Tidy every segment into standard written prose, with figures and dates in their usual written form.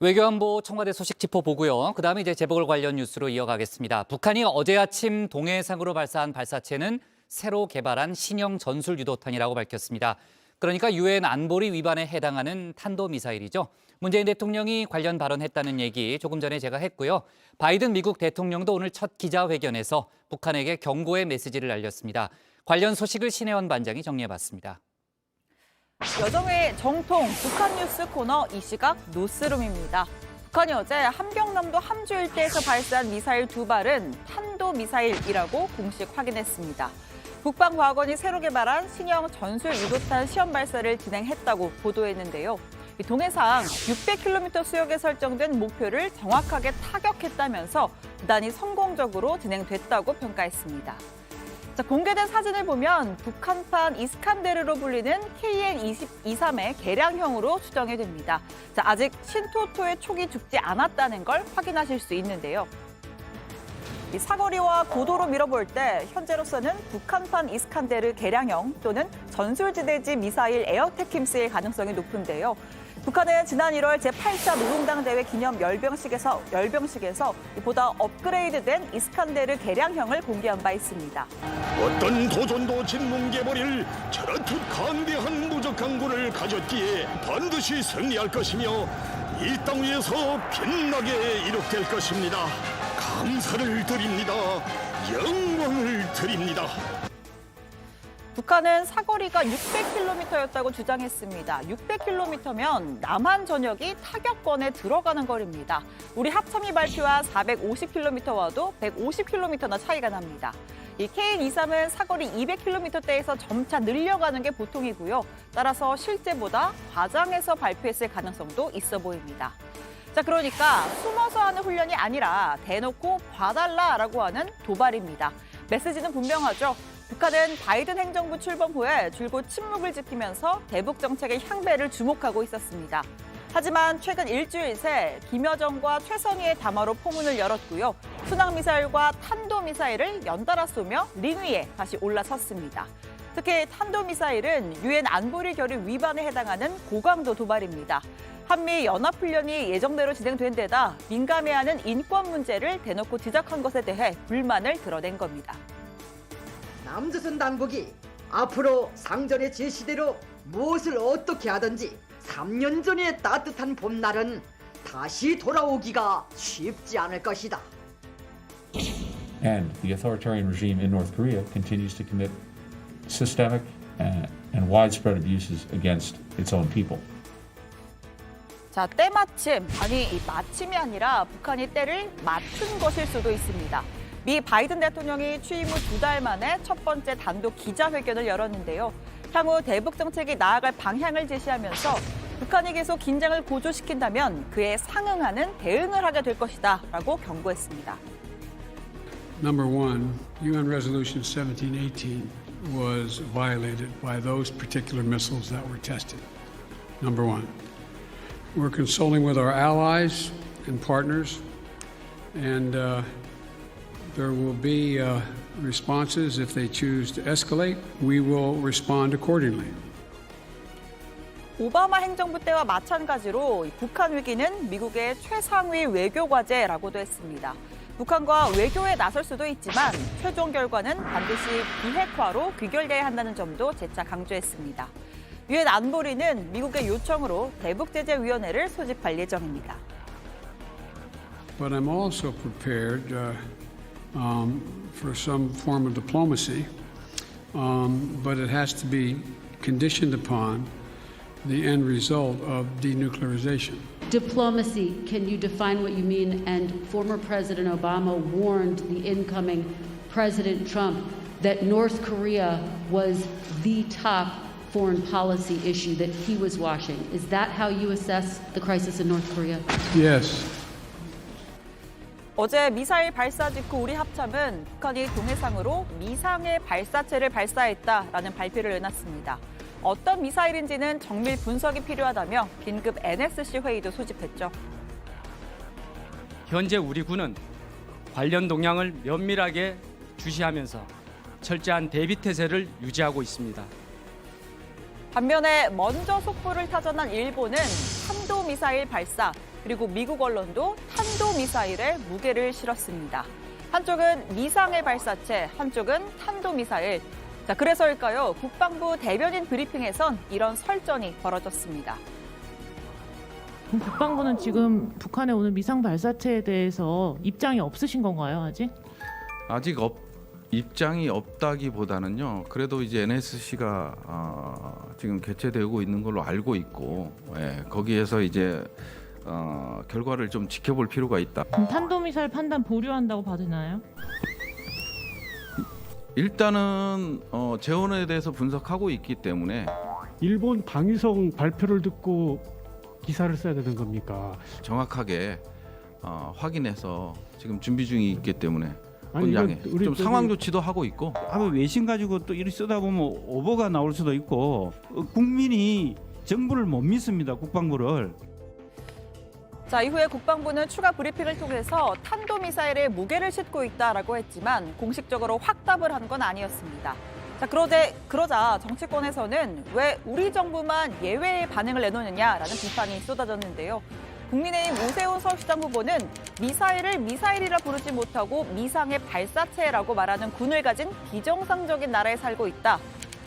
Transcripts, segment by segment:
외교안보 청와대 소식 짚어보고요. 그다음에 이제 재보궐 관련 뉴스로 이어가겠습니다. 북한이 어제 아침 동해상으로 발사한 발사체는 새로 개발한 신형 전술 유도탄이라고 밝혔습니다. 그러니까 유엔 안보리 위반에 해당하는 탄도미사일이죠. 문재인 대통령이 관련 발언했다는 얘기 조금 전에 제가 했고요. 바이든 미국 대통령도 오늘 첫 기자회견에서 북한에게 경고의 메시지를 알렸습니다. 관련 소식을 신혜원 반장이 정리해봤습니다. 여정의 정통 북한 뉴스 코너 이 시각 노스룸입니다. 북한이 어제 함경남도 함주 일대에서 발사한 미사일 2발은 탄도미사일이라고 공식 확인했습니다. 국방과학원이 새로 개발한 신형 전술 유도탄 시험 발사를 진행했다고 보도했는데요. 동해상 600km 수역에 설정된 목표를 정확하게 타격했다면서 대단히 성공적으로 진행됐다고 평가했습니다. 자, 공개된 사진을 보면 북한판 이스칸데르로 불리는 KN-23의 개량형으로 추정이 됩니다. 자, 아직 신토토의 촉이 죽지 않았다는 걸 확인하실 수 있는데요. 이 사거리와 고도로 밀어볼 때 현재로서는 북한판 이스칸데르 개량형 또는 전술지대지 미사일 에어테킴스일 가능성이 높은데요. 북한은 지난 1월 제8차 노동당 대회 기념 열병식에서 보다 업그레이드된 이스칸데르 개량형을 공개한 바 있습니다. 어떤 도전도 짓뭉개버릴 저렇듯 강대한 무적 강구를 가졌기에 반드시 승리할 것이며 이 땅 위에서 빛나게 이룩될 것입니다. 감사를 드립니다. 영광을 드립니다. 북한은 사거리가 600km였다고 주장했습니다. 600km면 남한 전역이 타격권에 들어가는 거리입니다. 우리 합참이 발표한 450km와도 150km나 차이가 납니다. 이 KN-23은 사거리 200km대에서 점차 늘려가는 게 보통이고요. 따라서 실제보다 과장해서 발표했을 가능성도 있어 보입니다. 자, 그러니까 숨어서 하는 훈련이 아니라 대놓고 봐달라라고 하는 도발입니다. 메시지는 분명하죠. 북한은 바이든 행정부 출범 후에 줄곧 침묵을 지키면서 대북 정책의 향배를 주목하고 있었습니다. 하지만 최근 일주일 새 김여정과 최선희의 담화로 포문을 열었고요. 순항미사일과 탄도미사일을 연달아 쏘며 링 위에 다시 올라섰습니다. 특히 탄도미사일은 유엔 안보리 결의 위반에 해당하는 고강도 도발입니다. 한미 연합훈련이 예정대로 진행된 데다 민감해하는 인권 문제를 대놓고 지적한 것에 대해 불만을 드러낸 겁니다. 남조선 당국이 앞으로 상전의 제시대로 무엇을 어떻게 하든지 3년 전의 따뜻한 봄날은 다시 돌아오기가 쉽지 않을 것이다. And the authoritarian regime in North Korea continues to commit systemic and widespread abuses against its own people. 자, 때마침, 이 마침이 아니라 북한이 때를 맞춘 것일 수도 있습니다. 미 바이든 대통령이 취임 후 2달 만에 첫 번째 단독 기자회견을 열었는데요. 향후 대북 정책이 나아갈 방향을 제시하면서 북한이 계속 긴장을 고조시킨다면 그에 상응하는 대응을 하게 될 것이다 라고 경고했습니다. Number one, UN Resolution 1718 was violated by those particular missiles that were tested. Number one. We're consulting with our allies and partners, and there will be responses if they choose to escalate. We will respond accordingly. 오바마 행정부 때와 마찬가지로 북한 위기는 미국의 최상위 외교 과제라고도 했습니다. 북한과 외교에 나설 수도 있지만 최종 결과는 반드시 비핵화로 귀결돼야 한다는 점도 재차 강조했습니다. 유엔 안보리는 미국의 요청으로 대북제재위원회를 소집할 예정입니다. But I'm also prepared for some form of diplomacy, but it has to be conditioned upon the end result of denuclearization. Diplomacy, can you define what you mean? And former President Obama warned the incoming President Trump that North Korea was the top foreign policy issue that he was watching. Is that how you assess the crisis in North Korea? Yes. 어제 미사일 발사 직후 우리 합참은 북한이 동해상으로 미상의 발사체를 발사했다라는 발표를 내놨습니다. 어떤 미사일인지는 정밀 분석이 필요하다며 긴급 NSC 회의도 소집했죠. 현재 우리 군은 관련 동향을 면밀하게 주시하면서 철저한 대비 태세를 유지하고 있습니다. 반면에 먼저 속보를 타전한 일본은 탄도미사일 발사, 그리고 미국 언론도 탄도미사일에 무게를 실었습니다. 한쪽은 미상의 발사체, 한쪽은 탄도미사일. 자, 그래서일까요? 국방부 대변인 브리핑에선 이런 설전이 벌어졌습니다. 그럼 국방부는 지금 북한에 오는 미상 발사체에 대해서 입장이 없으신 건가요, 아직? 아직 입장이 없다기보다는요. 그래도 이제 NSC가 지금 개최되고 있는 걸로 알고 있고, 거기에서 이제 결과를 좀 지켜볼 필요가 있다. 그럼 탄도미사일 판단 보류한다고 봐지나요? 일단은 재원에 대해서 분석하고 있기 때문에 일본 방위성 발표를 듣고 기사를 써야 되는 겁니까? 정확하게 확인해서 지금 준비 중이 있기 때문에 아니, 양해. 이건 우리 좀 상황 조치도 하고 있고. 외신 가지고 또 이렇게 쓰다 보면 오버가 나올 수도 있고 국민이 정부를 못 믿습니다. 국방부를. 자, 이후에 국방부는 추가 브리핑을 통해서 탄도미사일에 무게를 싣고 있다라고 했지만 공식적으로 확답을 한 건 아니었습니다. 자, 그러자 정치권에서는 왜 우리 정부만 예외의 반응을 내놓느냐라는 비판이 쏟아졌는데요. 국민의힘 오세훈 서울시장 후보는 미사일을 미사일이라 부르지 못하고 미상의 발사체라고 말하는 군을 가진 비정상적인 나라에 살고 있다.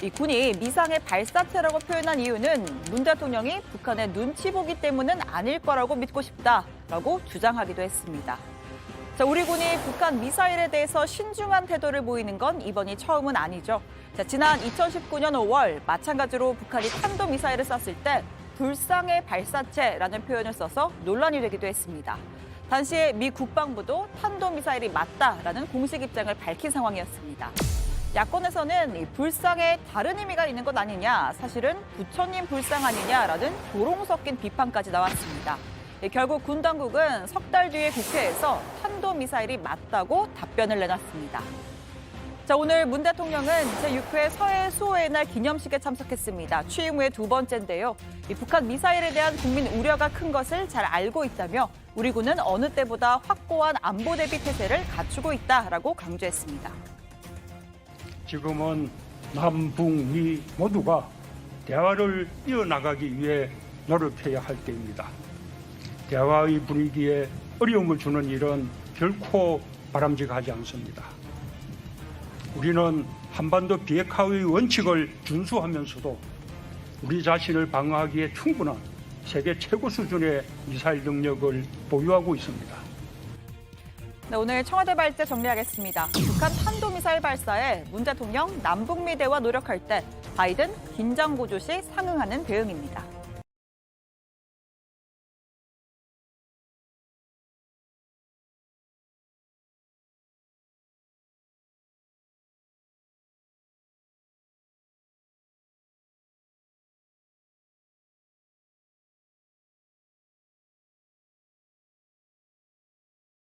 이 군이 미상의 발사체라고 표현한 이유는 문 대통령이 북한의 눈치 보기 때문은 아닐 거라고 믿고 싶다라고 주장하기도 했습니다. 자, 우리 군이 북한 미사일에 대해서 신중한 태도를 보이는 건 이번이 처음은 아니죠. 자, 지난 2019년 5월 마찬가지로 북한이 탄도미사일을 쐈을 때 불상의 발사체라는 표현을 써서 논란이 되기도 했습니다. 당시에 미 국방부도 탄도미사일이 맞다라는 공식 입장을 밝힌 상황이었습니다. 야권에서는 이 불상에 다른 의미가 있는 것 아니냐, 사실은 부처님 불상 아니냐라는 조롱 섞인 비판까지 나왔습니다. 결국 군 당국은 석 달 뒤에 국회에서 탄도미사일이 맞다고 답변을 내놨습니다. 자, 오늘 문 대통령은 제6회 서해 수호의 날 기념식에 참석했습니다. 취임 후에 두 번째인데요. 이 북한 미사일에 대한 국민 우려가 큰 것을 잘 알고 있다며 우리 군은 어느 때보다 확고한 안보 대비 태세를 갖추고 있다라고 강조했습니다. 지금은 남북미 모두가 대화를 이어나가기 위해 노력해야 할 때입니다. 대화의 분위기에 어려움을 주는 일은 결코 바람직하지 않습니다. 우리는 한반도 비핵화의 원칙을 준수하면서도 우리 자신을 방어하기에 충분한 세계 최고 수준의 미사일 능력을 보유하고 있습니다. 네, 오늘 청와대 발제 정리하겠습니다. 북한 탄도미사일 발사에 문 대통령 남북미 대화 노력할 때 바이든 긴장 고조 시 상응하는 대응입니다.